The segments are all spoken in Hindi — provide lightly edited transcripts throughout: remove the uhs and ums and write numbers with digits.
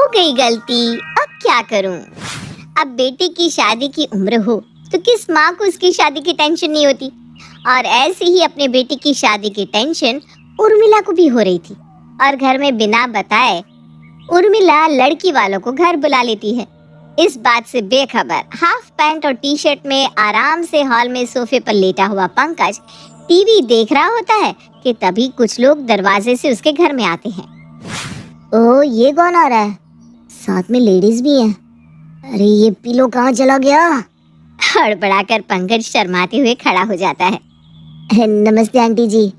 हो गई गलती, अब क्या करूं। अब बेटे की शादी की उम्र हो तो किस माँ को उसकी शादी की टेंशन नहीं होती। और ऐसे ही अपने बेटे की शादी की टेंशन उर्मिला को भी हो रही थी। और घर में बिना बताए उर्मिला लड़की वालों को घर बुला लेती है। इस बात से बेखबर हाफ पैंट और टी शर्ट में आराम से हॉल में सोफे पर लेटा हुआ पंकज टीवी देख रहा होता है कि तभी कुछ लोग दरवाजे से उसके घर में आते हैं। ओह, ये कौन आ रहा है? साथ में लेडीज भी हैं। अरे ये पिलो कहाँ चला गया? हड़बड़ाकर पंकज शर्माते हुए खड़ा हो जाता है। नमस्ते आंटी जी,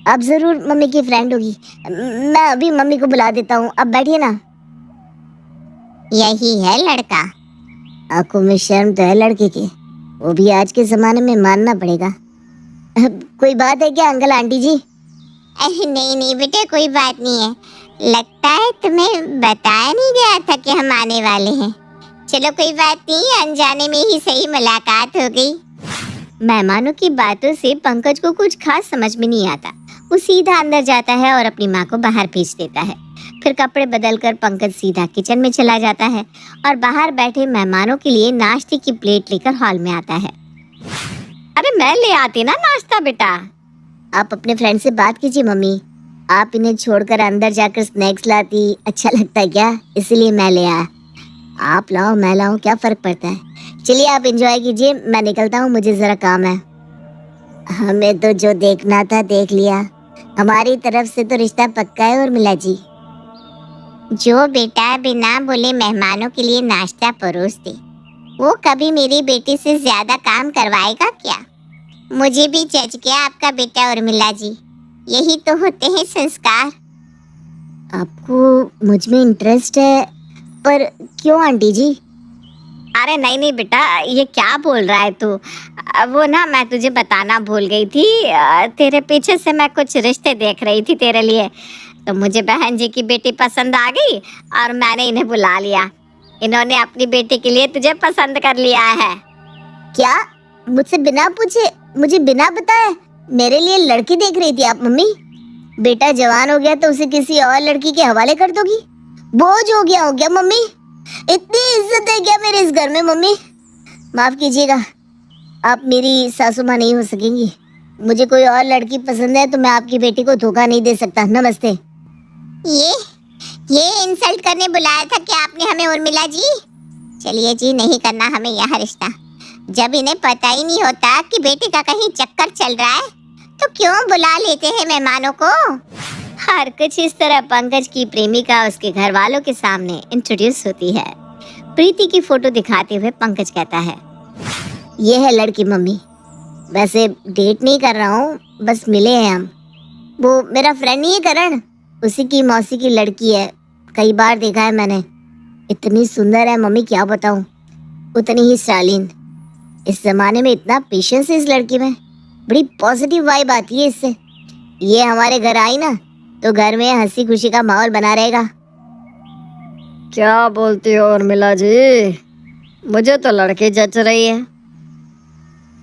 आप जरूर मम्मी की फ्रेंड होगी। मैं अभी मम्मी को बुला देता हूँ, आप बैठिए ना। यही है लड़का। आंखों में शर्म तो है लड़के के, वो भी आज के जमाने में मानना पड़ेगा। कोई बात है क्या अंकल आंटी जी? नहीं नहीं बेटे, कोई बात नहीं है। लगता है तुम्हें बताया नहीं गया था कि हम आने वाले हैं। चलो कोई बात नहीं, अनजाने में ही सही मुलाकात हो गई। मेहमानों की बातों से पंकज को कुछ खास समझ में नहीं आता। वो सीधा अंदर जाता है और अपनी माँ को बाहर भेज देता है। फिर कपड़े बदलकर पंकज सीधा किचन में चला जाता है और बाहर बैठे मेहमानों के लिए नाश्ते की प्लेट लेकर हॉल में आता है। अरे मैं ले आती ना नाश्ता बेटा। आप अपने फ्रेंड से बात कीजिए मम्मी, आप इन्हें छोड़कर अंदर जाकर स्नैक्स लाती अच्छा लगता है क्या? इसलिए मैं ले आया। आप लाओ मैं लाऊं, क्या फर्क पड़ता है। चलिए आप एंजॉय कीजिए, मैं निकलता हूँ, मुझे जरा काम है। हमें तो जो देखना था देख लिया। हमारी तरफ से तो रिश्ता पक्का है उर्मिला जी। जो बेटा बिना बोले मेहमानों के लिए नाश्ता परोस दे, वो कभी मेरी बेटी से ज्यादा काम करवाएगा क्या? मुझे भी जज गया आपका बेटा उर्मिला जी। यही तो होते हैं संस्कार। आपको मुझ में इंटरेस्ट है, पर क्यों आंटी जी? अरे नहीं नहीं बेटा, ये क्या बोल रहा है तू? वो ना मैं तुझे बताना भूल गई थी। तेरे पीछे से मैं कुछ रिश्ते देख रही थी तेरे लिए, तो मुझे बहन जी की बेटी पसंद आ गई और मैंने इन्हें बुला लिया। इन्होंने अपनी बेटी के लिए तुझे पसंद कर लिया है। क्या? मुझसे बिना पूछे, मुझे बिना बताए मेरे लिए लड़की देख रही थी आप मम्मी? बेटा जवान हो गया तो उसे किसी और लड़की के हवाले कर दोगी? बोझ हो गया मम्मी? इतनी इज्जत है क्या मेरे इस घर में मम्मी? माफ कीजिएगा, आप मेरी सासू माँ नहीं हो सकेंगी। मुझे कोई और लड़की पसंद है तो मैं आपकी बेटी को धोखा नहीं दे सकता। नमस्ते। ये इंसल्ट करने बुलाया था क्या आपने हमें उर्मिला जी? चलिए जी, नहीं करना हमें यहाँ रिश्ता। जब इन्हें पता ही नहीं होता कि बेटी का कहीं चक्कर चल रहा है तो क्यों बुला लेते हैं मेहमानों को? हर कुछ इस तरह पंकज की प्रेमिका उसके घर वालों के सामने इंट्रोड्यूस होती है। प्रीति की फोटो दिखाते हुए पंकज कहता है, ये है लड़की मम्मी। वैसे डेट नहीं कर रहा हूँ, बस मिले हैं हम। वो मेरा फ्रेंड नहीं है करण, उसी की मौसी की लड़की है। कई बार देखा है मैंने। इतनी सुंदर है मम्मी, क्या बताऊँ। उतनी ही शालीन। इस जमाने में इतना पेशेंस है इस लड़की में, बड़ी पॉजिटिव वाइब आती है इससे। ये हमारे घर आई ना तो घर में हंसी खुशी का माहौल बना रहेगा। क्या बोलती हो उर्मिला जी? मुझे तो लड़की जच रही है।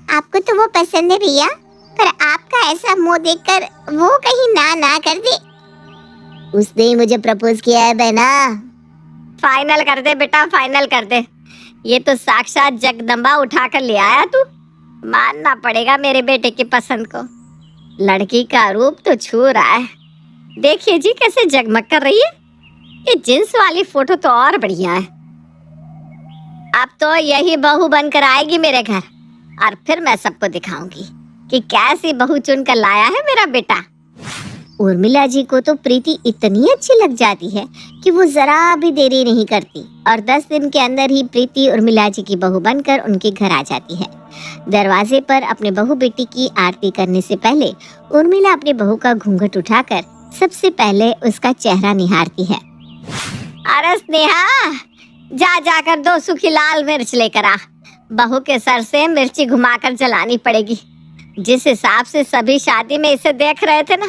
आपको तो वो पसंद है भैया, पर आपका ऐसा मुंह देखकर वो कहीं ना ना कर दे। उसने ही मुझे प्रपोज किया है बहना। फाइनल कर दे बेटा, फाइनल कर दे। ये तो साक्षात जगदम्बा उठा कर ले आया तू। मानना पड़ेगा मेरे बेटे की पसंद को। लड़की का रूप तो छू रहा है। देखिए जी कैसे जगमग कर रही है। ये जींस वाली फोटो तो और बढ़िया है। अब तो यही बहू बनकर आएगी मेरे घर और फिर मैं सबको दिखाऊंगी कि कैसी बहू चुनकर लाया है मेरा बेटा। उर्मिला जी को तो प्रीति इतनी अच्छी लग जाती है कि वो जरा भी देरी नहीं करती और 10 दिन के अंदर ही प्रीति उर्मिला जी की बहू बनकर उनके घर आ जाती है। दरवाजे पर अपने बहू बेटी की आरती करने से पहले उर्मिला अपनी बहू का घूंघट उठाकर सबसे पहले उसका चेहरा निहारती है। अरे स्नेहा, जा जाकर 2 सूखी लाल मिर्च लेकर आ। बहू के सर से मिर्ची घुमाकर जलानी पड़ेगी। जिस हिसाब से सभी शादी में इसे देख रहे थे ना,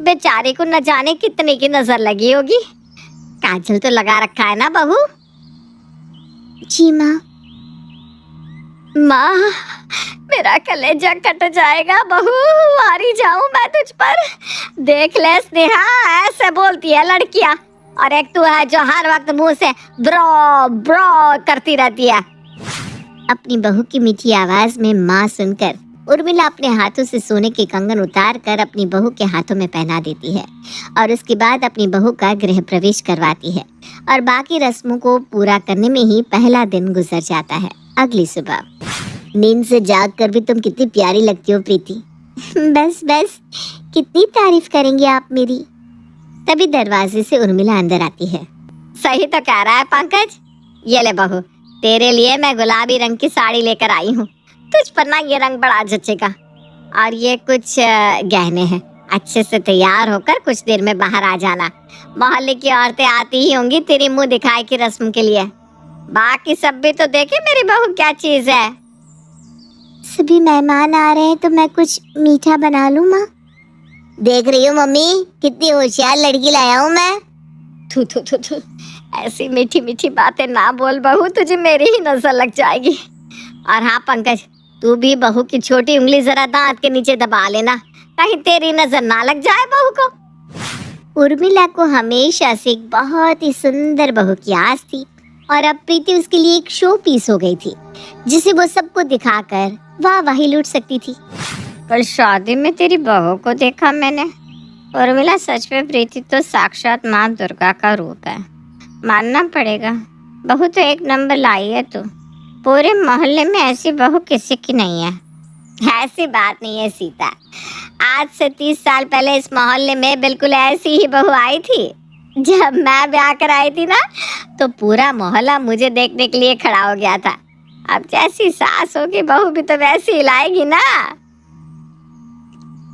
बेचारी को न जाने कितने की नजर लगी होगी। काजल तो लगा रखा है ना बहू? जी माँ। माँ, मेरा कलेजा कट जाएगा बहू। वारी जाऊं मैं तुझ पर। देख ले स्नेहा, ऐसे बोलती है लड़कियां। और एक तू है जो हर वक्त मुंह से ब्रो ब्रो करती रहती है। अपनी बहू की मीठी आवाज में माँ सुनकर उर्मिला अपने हाथों से सोने के कंगन उतार कर अपनी बहू के हाथों में पहना देती है और उसके बाद अपनी बहू का गृह प्रवेश करवाती है और बाकी रस्मों को पूरा करने में ही पहला दिन गुजर जाता है। अगली सुबह नींद से जाग कर भी तुम कितनी प्यारी लगती हो प्रीति। बस बस, कितनी तारीफ करेंगे आप मेरी। तभी दरवाजे से उर्मिला अंदर आती है। सही तो कह रहा है पंकज। ये ले बहू, तेरे लिए मैं गुलाबी रंग की साड़ी लेकर आई हूँ। तुझ पर ना ये रंग बड़ा जचेगा। और ये कुछ गहने हैं, अच्छे से तैयार होकर कुछ देर में बाहर आ जाना। मोहल्ले की औरतें आती ही होंगी तेरी मुंह दिखाई की रस्म के लिए। बाकी सब भी तो देखे मेरी बहू क्या चीज है। सभी मेहमान आ रहे हैं तो मैं कुछ मीठा बना लूं माँ। देख रही हो मम्मी, कितनी होशियार लड़की लाया हूँ मैं। थू थू थू थू, ऐसी मीठी मीठी बातें ना बोल बहू, तुझे मेरी ही नजर लग जाएगी। और हाँ पंकज, तू भी बहू की छोटी उंगली जरा दांत के नीचे दबा लेना, कहीं तेरी नजर ना लग जाए बहू को। उर्मिला को हमेशा से एक बहुत ही सुंदर बहू की आस थी और अब प्रीति उसके लिए एक शो पीस हो गई थी जिसे वो सबको दिखाकर वाह लूट सकती थी। कल शादी में तेरी बहू को देखा मैंने। उर्मिला, सच में प्रीति तो साक्षात माँ दुर्गा का रूप है, मानना पड़ेगा। बहू तो एक नंबर लाई है तू। पूरे मोहल्ले में ऐसी बहू किसी की नहीं है। ऐसी बात नहीं है सीता, आज से 30 साल पहले इस मोहल्ले में बिल्कुल ऐसी ही बहू आई थी। जब मैं ब्याह कर आई थी ना, तो पूरा मोहल्ला मुझे देखने के लिए खड़ा हो गया था। अब जैसी सास होगी बहू भी तो वैसी ही लाएगी ना।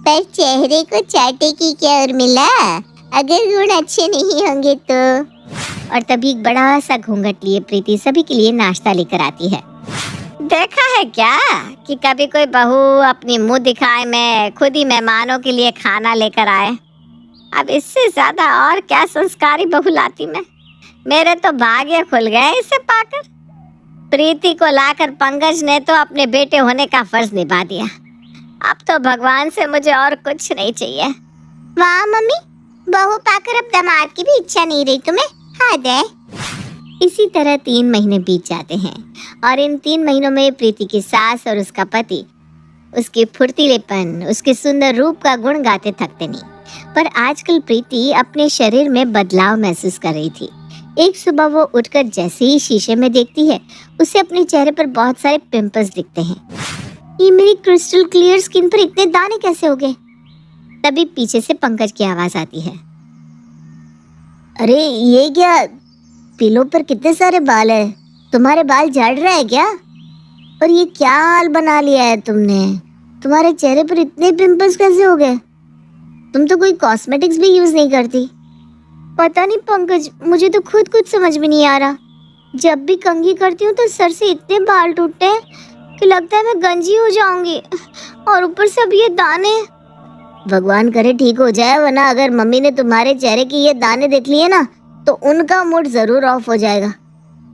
पर चेहरे को चाटेगी क्या उर्मिला, अगर गुण अच्छे नहीं होंगे तो। और तभी एक बड़ा सा घूंघट लिए प्रीति सभी के लिए नाश्ता लेकर आती है। देखा है क्या कि कभी कोई बहू अपनी मुंह दिखाए में खुद ही मेहमानों के लिए खाना लेकर आए। अब इससे ज्यादा और क्या संस्कारी बहू लाती मैं। मेरे तो भाग्य खुल गए इसे पाकर। प्रीति को लाकर पंकज ने तो अपने बेटे होने का फर्ज निभा दिया। अब तो भगवान से मुझे और कुछ नहीं चाहिए। वाह मम्मी, बहू पाकर अब दामाद की भी इच्छा नहीं रही तुम्हें, हद है। इसी तरह 3 महीने बीत जाते हैं और इन 3 महीनों में प्रीति की सास और उसका पति उसके फुर्तीलेपन, उसके सुंदर रूप का गुण गाते थकते नहीं। पर आजकल प्रीति अपने शरीर में बदलाव महसूस कर रही थी। एक सुबह वो उठकर जैसे ही शीशे में देखती है, उसे अपने चेहरे पर बहुत सारे पिंपल्स दिखते हैं। ये मेरी क्रिस्टल क्लियर स्किन पर इतने दाने कैसे हो गए? तभी पीछे से पंकज की आवाज आती है। अरे ये क्या, पिलो पर कितने सारे बाल है, तुम्हारे बाल झड़ रहे हैं क्या? और ये क्या हाल बना लिया है तुमने? तुम्हारे चेहरे पर इतने पिंपल्स कैसे हो गए? तुम तो कोई कॉस्मेटिक्स भी यूज नहीं करती। पता नहीं पंकज, मुझे तो खुद कुछ समझ में नहीं आ रहा। जब भी कंघी करती हूँ तो सर से इतने बाल टूटते हैं कि लगता है मैं गंजी हो जाऊंगी, और ऊपर से अब ये दाने। भगवान करे ठीक हो जाए, वरना अगर मम्मी ने तुम्हारे चेहरे के ये दाने देख लिए ना तो उनका मूड जरूर ऑफ हो जाएगा।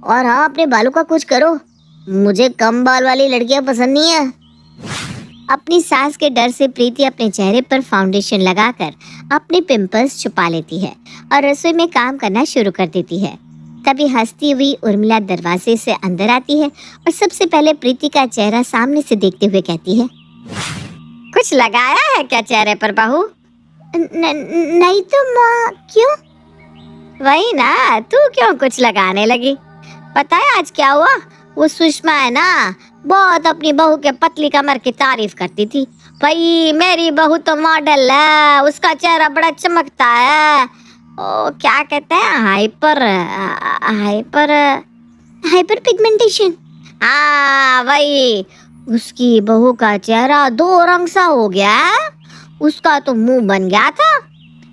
और हाँ, अपने बालों का कुछ करो, मुझे कम बाल वाली लड़कियां पसंद नहीं है। अपनी सास के डर से प्रीति अपने चेहरे पर फाउंडेशन लगाकर अपने पिंपल्स छुपा लेती है और रसोई में काम करना शुरू कर देती है। तभी हंसती हुई उर्मिला दरवाजे से अंदर आती है और सबसे पहले प्रीति का चेहरा सामने से देखते हुए कहती है, कुछ लगाया है क्या चेहरे पर बहू? नहीं तो माँ। क्यों? वही ना, तू क्यों कुछ लगाने लगी? पता है आज क्या हुआ? वो सुषमा है ना, बहुत अपनी बहू के पतली कमर की तारीफ करती थी। भाई मेरी बहू तो मॉडल है, उसका चेहरा बड़ा चमकता है। ओ क्या कहते हैं, हाइपर पिगमेंटेशन। हाँ वही, उसकी बहू का चेहरा 2 रंग सा हो गया। उसका तो मुंह बन गया था,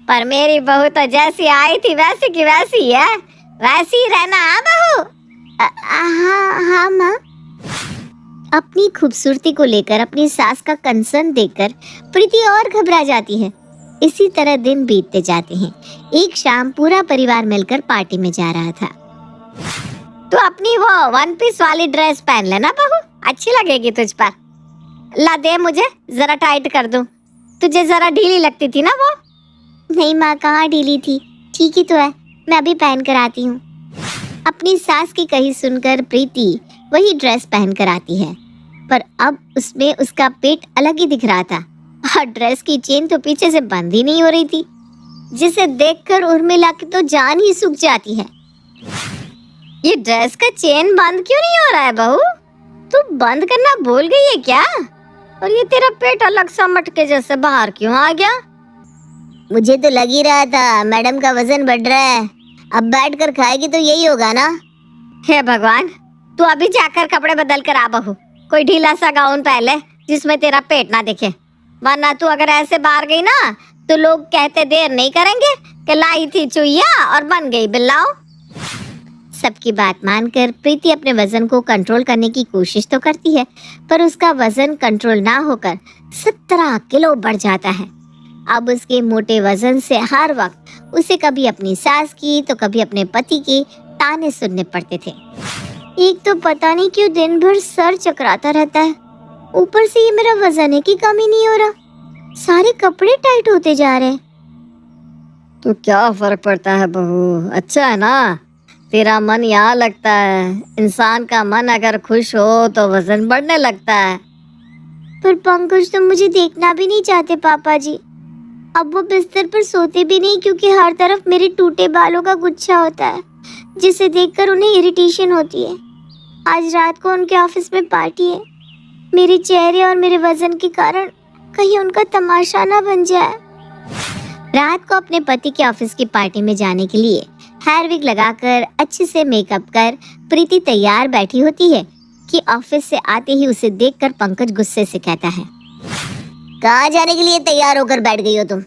पर मेरी बहू तो जैसी आई थी वैसी की वैसी है। वैसी ही रहना है बहू। हाँ माँ। अपनी खूबसूरती को लेकर अपनी सास का कंसर्न देखकर प्रीति और घबरा जाती है। इसी तरह दिन बीतते जाते हैं। एक शाम पूरा परिवार मिलकर पार्टी में जा रहा था। तू अपनी वो 1 पीस वाली ड्रेस पहन लेना बहू, अच्छी लगेगी तुझ पर। ला दे मुझे, जरा टाइट कर दूं। तुझे जरा ढीली लगती थी ना वो। नहीं माँ, कहाँ ढीली थी, ठीक ही तो है। मैं अभी पहन कर आती हूँ। अपनी सास की कही सुनकर प्रीति वही ड्रेस पहन कर आती है, पर अब उसमें उसका पेट अलग ही दिख रहा था और ड्रेस की चेन तो पीछे से बंद ही नहीं हो रही थी, जिसे देखकर उर्मिला की तो जान ही सूख जाती है। ये ड्रेस का चेन बंद क्यों नहीं हो रहा है बहू? तू बंद करना भूल गई है क्या? और ये तेरा पेट अलग सा मटके जैसे बाहर क्यों आ गया? मुझे तो लग ही रहा था मैडम का वजन बढ़ रहा है, अब बैठ कर खाएगी तो यही होगा ना। हे भगवान, तू अभी जाकर कपड़े बदल कर आ बहू। कोई ढीला सा गाउन पहन ले जिसमें तेरा पेट ना दिखे, वरना तू अगर ऐसे बाहर गई ना तो लोग कहते देर नहीं करेंगे कि लाई थी चुईया और बन गई बिल्लाओ। सबकी बात मानकर प्रीति अपने वजन को कंट्रोल करने की कोशिश तो करती है, पर उसका वजन कंट्रोल ना होकर 17 किलो बढ़ जाता है। अब उसके मोटे वजन से हर वक्त उसे कभी अपनी सास की तो कभी अपने पति के ताने सुनने पड़ते थे। एक तो पता नहीं क्यों दिन भर सर चकराता रहता है, ऊपर से ये मेरा वजन है कि कम ही नहीं हो रहा, सारे कपड़े टाइट होते जा रहे हैं। तो क्या फर्क पड़ता है बहू, अच्छा है ना, तेरा मन यहाँ लगता है। इंसान का मन अगर खुश हो तो वजन बढ़ने लगता है। पर पंकज तो मुझे देखना भी नहीं चाहते पापा जी। अब वो बिस्तर पर सोते भी नहीं क्योंकि हर तरफ मेरे टूटे बालों का गुच्छा होता है, जिसे देखकर उन्हें इरिटेशन होती है। आज रात को उनके ऑफिस में पार्टी है, मेरे चेहरे और मेरे वजन के कारण कहीं उनका तमाशा ना बन जाए। रात को अपने पति के ऑफिस की पार्टी में जाने के लिए हेयर विग लगाकर अच्छे से मेकअप कर प्रीति तैयार बैठी होती है कि ऑफिस से आते ही उसे देखकर पंकज गुस्से से कहता है, कहाँ जाने के लिए तैयार होकर बैठ गई हो तुम?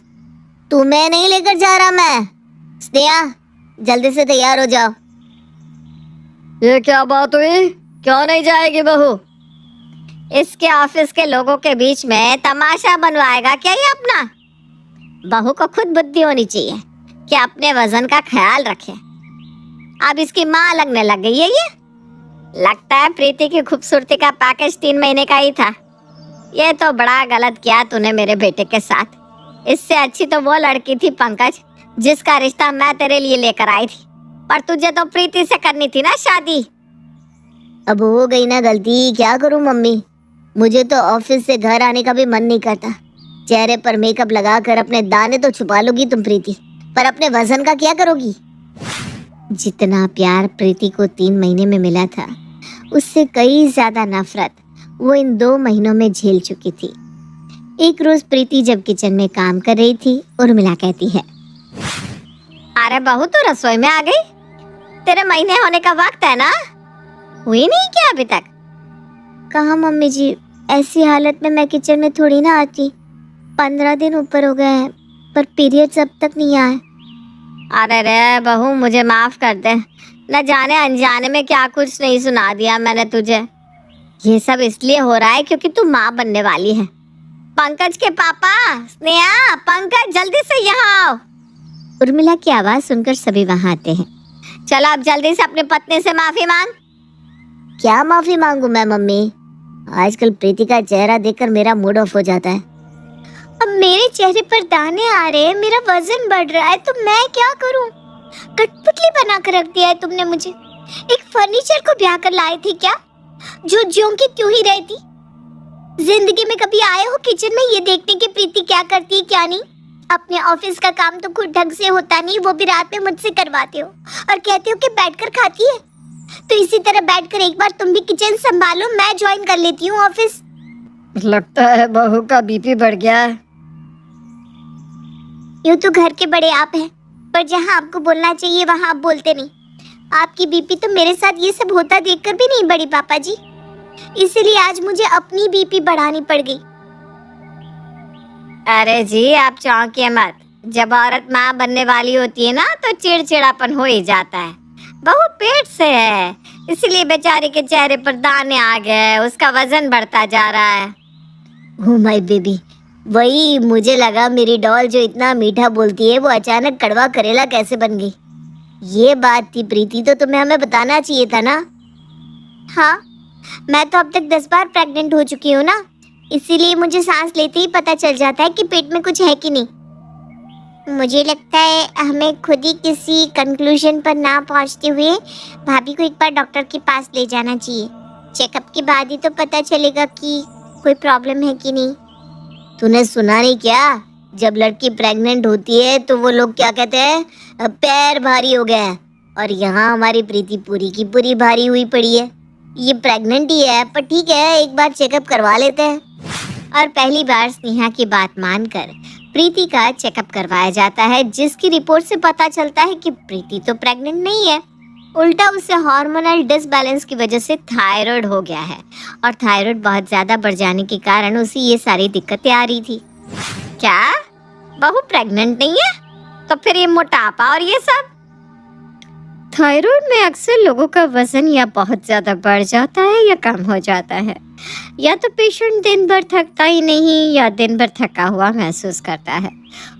तुम्हें नहीं लेकर जा रहा मैं। स्नेहा, जल्दी से तैयार हो जाओ। ये क्या बात हुई, क्यों नहीं जाएगी बहू? इसके ऑफिस के लोगों के बीच में तमाशा बनवाएगा क्या ये अपना? बहू को खुद बुद्धि होनी चाहिए कि अपने वजन का ख्याल रखे। अब इसकी माँ लगने लग गई है ये। लगता है प्रीति की खूबसूरती का पैकेज 3 महीने का ही था। ये तो बड़ा गलत किया तूने मेरे बेटे के साथ। इससे अच्छी तो वो लड़की थी पंकज, जिसका रिश्ता मैं तेरे लिए लेकर आई थी, पर तुझे तो प्रीति से करनी थी ना शादी। अब हो गई ना गलती, क्या करूं मम्मी? मुझे तो ऑफिस से घर आने का भी मन नहीं करता। चेहरे पर मेकअप लगाकर अपने दाने तो छुपा लोगी तुम प्रीति, पर अपने वजन का क्या करोगी? जितना प्यार प्रीति को 3 महीने में मिला था, उससे कई ज्यादा नफरत वो इन 2 महीनों में झेल चुकी थी। एक रोज प्रीति जब किचन में काम कर रही थी, उर्मिला कहती है, अरे बहू तू रसोई में आ गई? तेरे महीने होने का वक्त है ना, हुई नहीं क्या अभी तक? कहाँ मम्मी जी, ऐसी हालत में मैं किचन में थोड़ी ना आती। 15 दिन ऊपर हो गए हैं, पर पीरियड्स अब तक नहीं आए। अरे रे बहू, मुझे माफ कर दे, न जाने अनजाने में क्या कुछ नहीं सुना दिया मैंने तुझे। ये सब इसलिए हो रहा है क्योंकि तू माँ बनने वाली है। पंकज के पापा, स्नेहा, पंकज जल्दी से यहाँ आओ। उर्मिला की आवाज सुनकर सभी वहाँ आते हैं। चलो अब जल्दी से अपनी पत्नी से माफी मांग। क्या माफी मांगू मैं मम्मी? आजकल प्रीति का चेहरा देखकर मेरा मूड ऑफ हो जाता है। अब मेरे चेहरे पर दाने आ रहे हैं, मेरा वजन बढ़ रहा है, तो मैं क्या करूं? कठपुतली बना कर रख दिया है तुमने मुझे। एक फर्नीचर को ब्याह कर लाए थे क्या, जो ज्यों की त्यों ही रहती? जिंदगी में कभी आए हो किचन में ये देखने की प्रीति क्या करती है क्या नहीं? अपने ऑफिस का काम तो खुद ढंग से होता नहीं, वो भी रात में मुझसे करवाते हो और कहते हो कि बैठकर खाती है। तो इसी तरह बैठकर एक बार तुम भी किचन संभालो, मैं ज्वाइन कर लेती हूँ ऑफिस। लगता है बहू का बीपी बढ़ गया है। यूँ तो घर के बड़े आप हैं, पर जहाँ आपको बोलना चाहिए वहाँ आप बोलते नहीं। आपकी बीपी तो मेरे साथ ये सब होता देखकर भी नहीं बढ़ी पापा जी, इसीलिए आज मुझे अपनी बीपी बढ़ानी पड़ गई। अरे जी आप चौंकिए मत, जब औरत माँ बनने वाली होती है ना तो चिड़चिड़ापन हो ही जाता है। बहू पेट से है, इसलिए बेचारी के चेहरे पर दाने आ गए, उसका वजन बढ़ता जा रहा है। ओह माय बेबी, वही मुझे लगा मेरी डॉल जो इतना मीठा बोलती है वो अचानक कड़वा करेला कैसे बन गई। ये बात थी प्रीति, तो तुम्हें हमें बताना चाहिए था ना। हाँ, मैं तो अब तक 10 बार प्रेग्नेंट हो चुकी हूँ ना, इसीलिए मुझे सांस लेते ही पता चल जाता है कि पेट में कुछ है कि नहीं। मुझे लगता है हमें खुद ही किसी कंक्लूजन पर ना पहुंचते हुए भाभी को एक बार डॉक्टर के पास ले जाना चाहिए। चेकअप के बाद ही तो पता चलेगा कि कोई प्रॉब्लम है कि नहीं। तूने सुना नहीं क्या? जब लड़की प्रेग्नेंट होती है तो वो लोग क्या कहते हैं, पैर भारी हो गया है। और यहाँ हमारी प्रीति पूरी की पूरी भारी हुई पड़ी है। ये प्रेग्नेंट ही है, पर ठीक है, एक बार चेकअप करवा लेते हैं। और पहली बार स्नेहा की बात मानकर प्रीति का चेकअप करवाया जाता है, जिसकी रिपोर्ट से पता चलता है कि प्रीति तो प्रेग्नेंट नहीं है, उल्टा उसे हार्मोनल डिसबैलेंस की वजह से थायराइड हो गया है। और थायराइड बहुत ज्यादा बढ़ जाने के कारण उसे ये सारी दिक्कतें आ रही थी। क्या बहू प्रेग्नेंट नहीं है? तो फिर ये मोटापा और ये सब? थायराइड में अक्सर लोगों का वजन या बहुत ज्यादा बढ़ जाता है या कम हो जाता है, या तो पेशेंट दिन भर थकता ही नहीं या दिन भर थका हुआ महसूस करता है।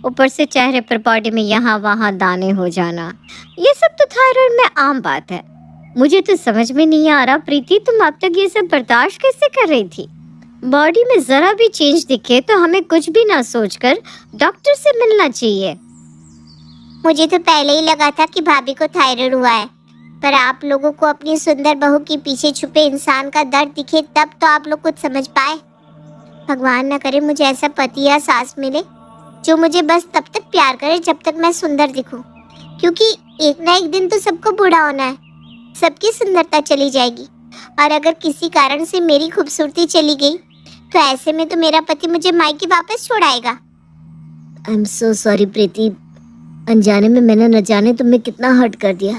ऊपर से चेहरे पर, बॉडी में यहाँ वहाँ दाने हो जाना, ये सब तो थायराइड में आम बात है। मुझे तो समझ में नहीं आ रहा प्रीति, तुम अब तक ये सब बर्दाश्त कैसे कर रही थी? बॉडी में जरा भी चेंज दिखे तो हमें कुछ भी ना सोचकर डॉक्टर से मिलना चाहिए। मुझे तो पहले ही लगा था कि भाभी को थायराइड हुआ है, पर आप लोगों को अपनी सुंदर बहू के पीछे छुपे इंसान का दर्द दिखे तब तो आप लोग कुछ समझ पाए। भगवान ना करे मुझे ऐसा पति या सास मिले जो मुझे बस तब तक प्यार करे जब तक मैं सुंदर दिखूं, क्योंकि एक ना एक दिन तो सबको बूढ़ा होना है, सबकी सुंदरता चली जाएगी। और अगर किसी कारण से मेरी खूबसूरती चली गई तो ऐसे में तो मेरा पति मुझे मायके वापस छोड़ाएगा। आई एम सो सॉरी प्रीति, अनजाने में मैंने न जाने तुम्हें कितना हर्ट कर दिया।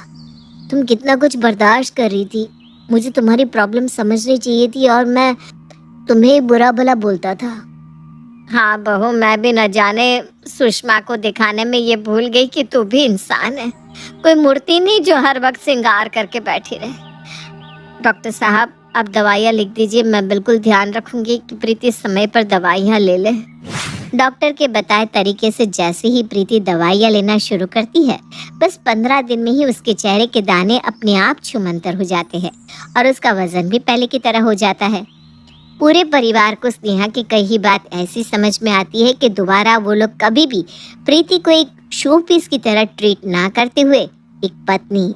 तुम कितना कुछ बर्दाश्त कर रही थी, मुझे तुम्हारी प्रॉब्लम समझनी चाहिए थी और मैं तुम्हें बुरा भला बोलता था। हाँ बहू, मैं भी न जाने सुषमा को दिखाने में ये भूल गई कि तू भी इंसान है, कोई मूर्ति नहीं जो हर वक्त श्रृंगार करके बैठी रहे। डॉक्टर साहब, आप दवाइयाँ लिख दीजिए, मैं बिल्कुल ध्यान रखूंगी कि प्रीति समय पर दवाइयाँ ले ले। डॉक्टर के बताए तरीके से जैसे ही प्रीति दवाइयाँ लेना शुरू करती है, बस 15 दिन में ही उसके चेहरे के दाने अपने आप छूमंतर हो जाते हैं और उसका वजन भी पहले की तरह हो जाता है। पूरे परिवार को स्नेहा की कही बात ऐसी समझ में आती है कि दोबारा वो लोग कभी भी प्रीति को एक शो पीस की तरह ट्रीट ना करते हुए एक पत्नी